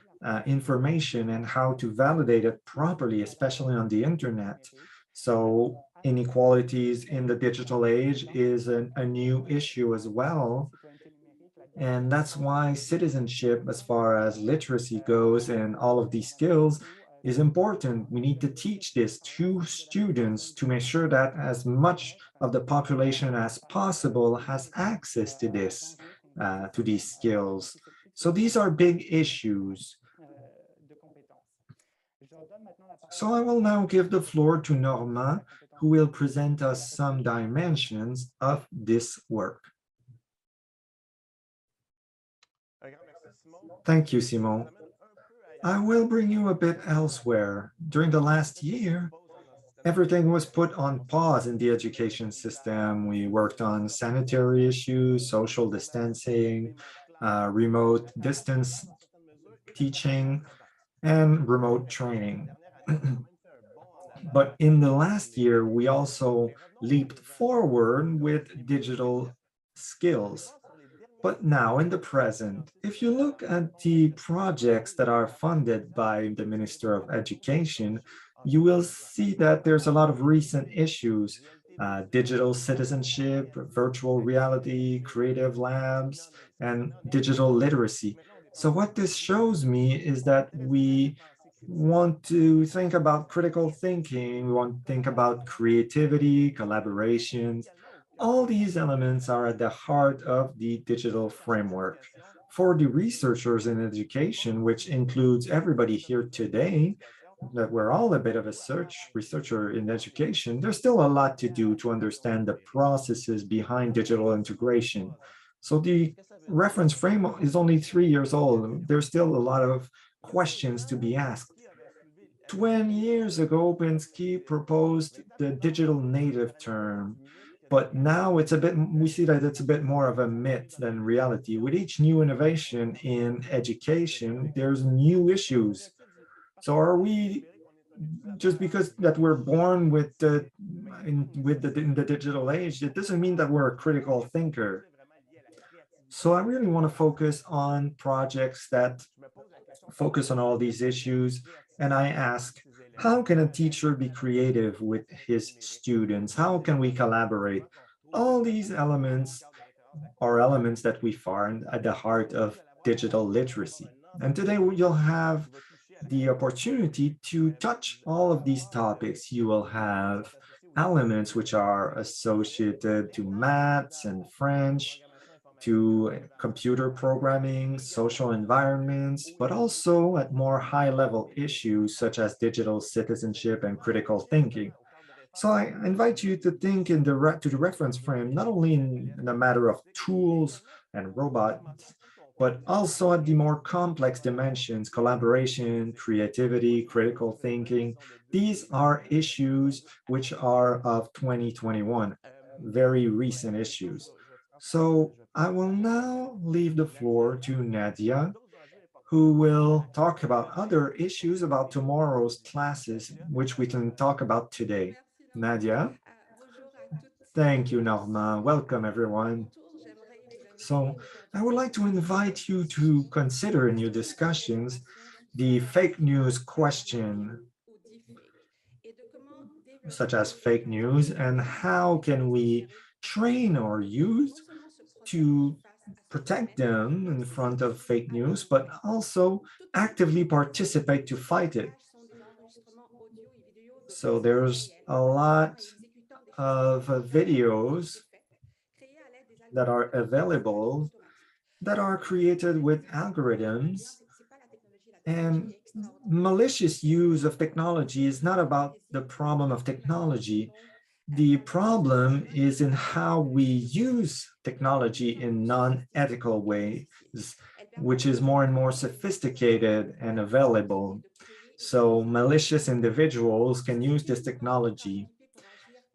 information and how to validate it properly, especially on the internet. So inequalities in the digital age is a new issue as well. And that's why citizenship, as far as literacy goes and all of these skills, is important. We need to teach this to students to make sure that as much of the population as possible has access to to these skills. So these are big issues. So I will now give the floor to Norma, who will present us some dimensions of this work. Thank you, Simon. I will bring you a bit elsewhere. During the last year, everything was put on pause in the education system. We worked on sanitary issues, social distancing, remote distance teaching, and remote training. But in the last year, we also leaped forward with digital skills. But now in the present, if you look at the projects that are funded by the Minister of Education, you will see that there's a lot of recent issues, digital citizenship, virtual reality, creative labs, and digital literacy. So what this shows me is that we want to think about critical thinking, we want to think about creativity, collaborations. All these elements are at the heart of the digital framework. For the researchers in education, which includes everybody here today, that we're all a bit of a researcher in education, there's still a lot to do to understand the processes behind digital integration. So the reference frame is only 3 years old. There's still a lot of questions to be asked. 20 years ago, Pinsky proposed the digital native term, but now we see that it's a bit more of a myth than reality. With each new innovation in education, there's new issues. So are we, just because that we're born with in the digital age, it doesn't mean that we're a critical thinker. So I really want to focus on projects that focus on all these issues. And I ask, how can a teacher be creative with his students? How can we collaborate? All these elements are elements that we find at the heart of digital literacy. And today you'll have the opportunity to touch all of these topics. You will have elements which are associated to maths and French, to computer programming, social environments, but also at more high-level issues such as digital citizenship and critical thinking. So I invite you to think in to the reference frame, not only in the matter of tools and robots, but also at the more complex dimensions, collaboration, creativity, critical thinking. These are issues which are of 2021, very recent issues. So I will now leave the floor to Nadia, who will talk about other issues about tomorrow's classes, which we can talk about today. Nadia? Thank you, Norma. Welcome, everyone. So I would like to invite you to consider in your discussions the fake news question, such as fake news, and how can we train our youth to protect them in front of fake news, but also actively participate to fight it. So there's a lot of videos that are available that are created with algorithms, and malicious use of technology is not about the problem of technology. The problem is in how we use technology in non-ethical ways, which is more and more sophisticated and available. So malicious individuals can use this technology.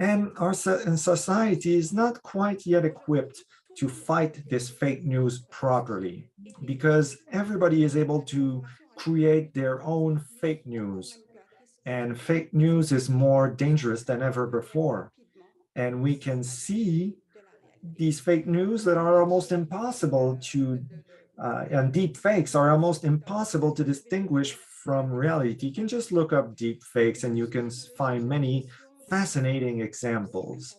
And our society is not quite yet equipped to fight this fake news properly, because everybody is able to create their own fake news. And fake news is more dangerous than ever before. And we can see these fake news that are almost impossible to, and deep fakes are almost impossible to distinguish from reality. You can just look up deep fakes and you can find many fascinating examples.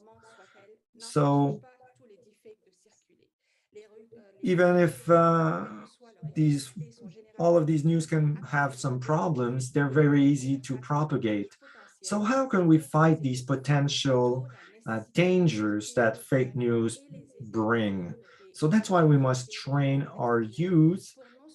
So even if all of these news can have some problems, they're very easy to propagate. So how can we fight these potential dangers that fake news bring? So that's why we must train our youth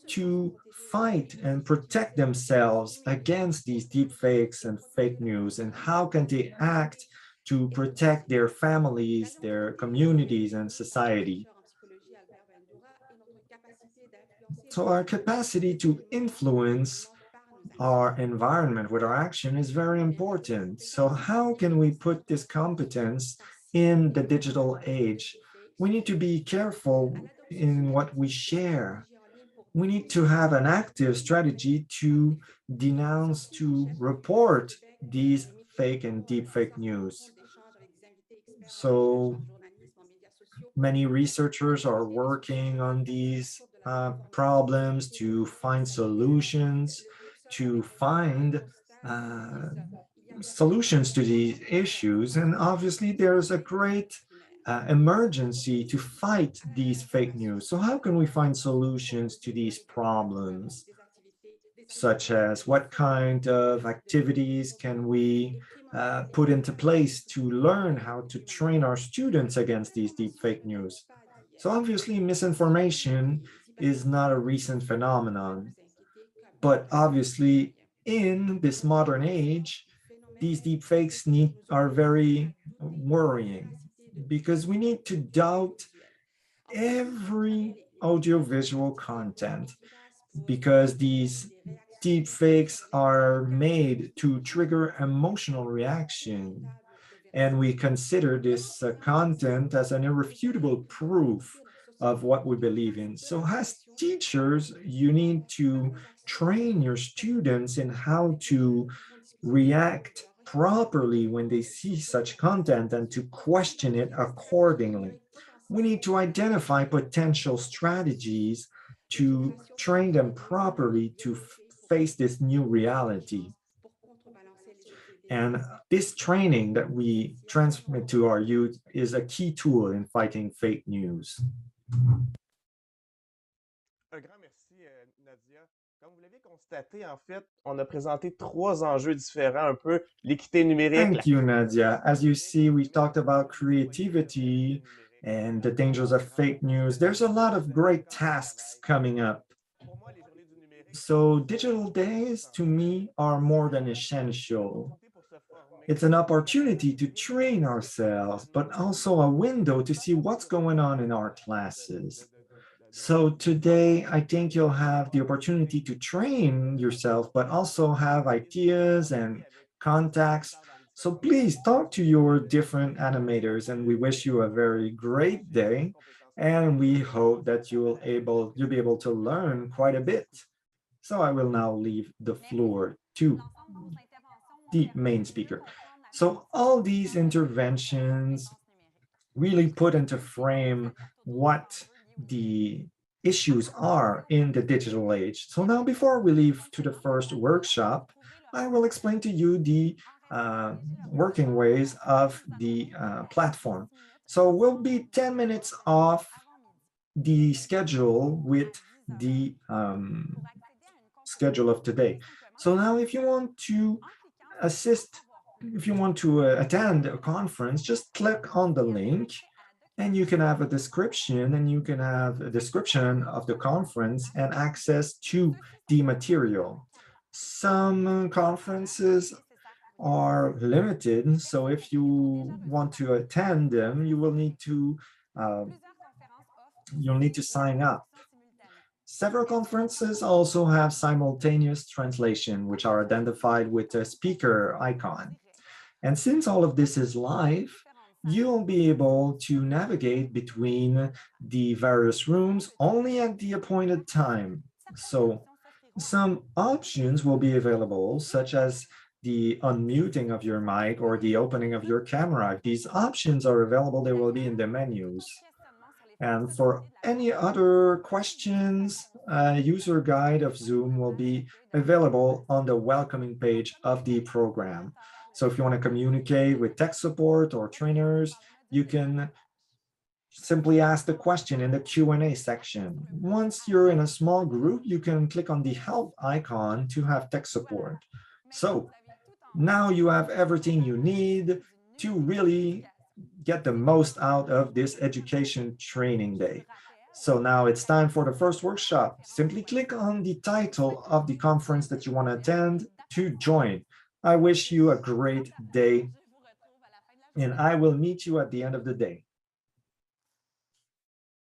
to fight and protect themselves against these deep fakes and fake news. And how can they act to protect their families, their communities, and society? So our capacity to influence our environment with our action is very important. So how can we put this competence in the digital age? We need to be careful in what we share. We need to have an active strategy to denounce, to report these fake and deep fake news. So many researchers are working on these problems to find solutions, to find solutions to these issues. And obviously there's a great emergency to fight these fake news. So how can we find solutions to these problems? Such as what kind of activities can we put into place to learn how to train our students against these deep fake news? So obviously misinformation is not a recent phenomenon, but obviously in this modern age, these deep fakes are very worrying because we need to doubt every audiovisual content because these deep fakes are made to trigger emotional reaction. And we consider this content as an irrefutable proof of what we believe in. So as teachers, you need to train your students in how to react properly when they see such content and to question it accordingly. We need to identify potential strategies to train them properly to face this new reality. And this training that we transmit to our youth is a key tool in fighting fake news. Un grand merci, Nadia. Comme vous l'avez constaté, en fait, on a présenté trois enjeux différents, un peu l'équité numérique. Thank you, Nadia. As you see, we talked about creativity and the dangers of fake news. There's a lot of great tasks coming up. So digital days to me are more than essential. It's an opportunity to train ourselves, but also a window to see what's going on in our classes. So today, I think you'll have the opportunity to train yourself, but also have ideas and contacts. So please talk to your different animators, and we wish you a very great day. And we hope that you'll be able to learn quite a bit. So I will now leave the floor to the main speaker. So all these interventions really put into frame what the issues are in the digital age. So now before we leave to the first workshop, I will explain to you the working ways of the platform. So we'll be 10 minutes off the schedule with the schedule of today. So now if you want to attend a conference, just click on the link and you can have a description of the conference and access to the material. Some conferences are limited, so if you want to attend them, you'll need to sign up. Several conferences also have simultaneous translation, which are identified with a speaker icon. And since all of this is live, you'll be able to navigate between the various rooms only at the appointed time. So some options will be available, such as the unmuting of your mic or the opening of your camera. If these options are available, they will be in the menus. And for any other questions, a user guide of Zoom will be available on the welcoming page of the program. So if you want to communicate with tech support or trainers, you can simply ask the question in the Q&A section. Once you're in a small group, you can click on the help icon to have tech support. So now you have everything you need to really get the most out of this education training day. So now it's time for the first workshop. Simply click on the title of the conference that you want to attend to join. I wish you a great day, and I will meet you at the end of the day.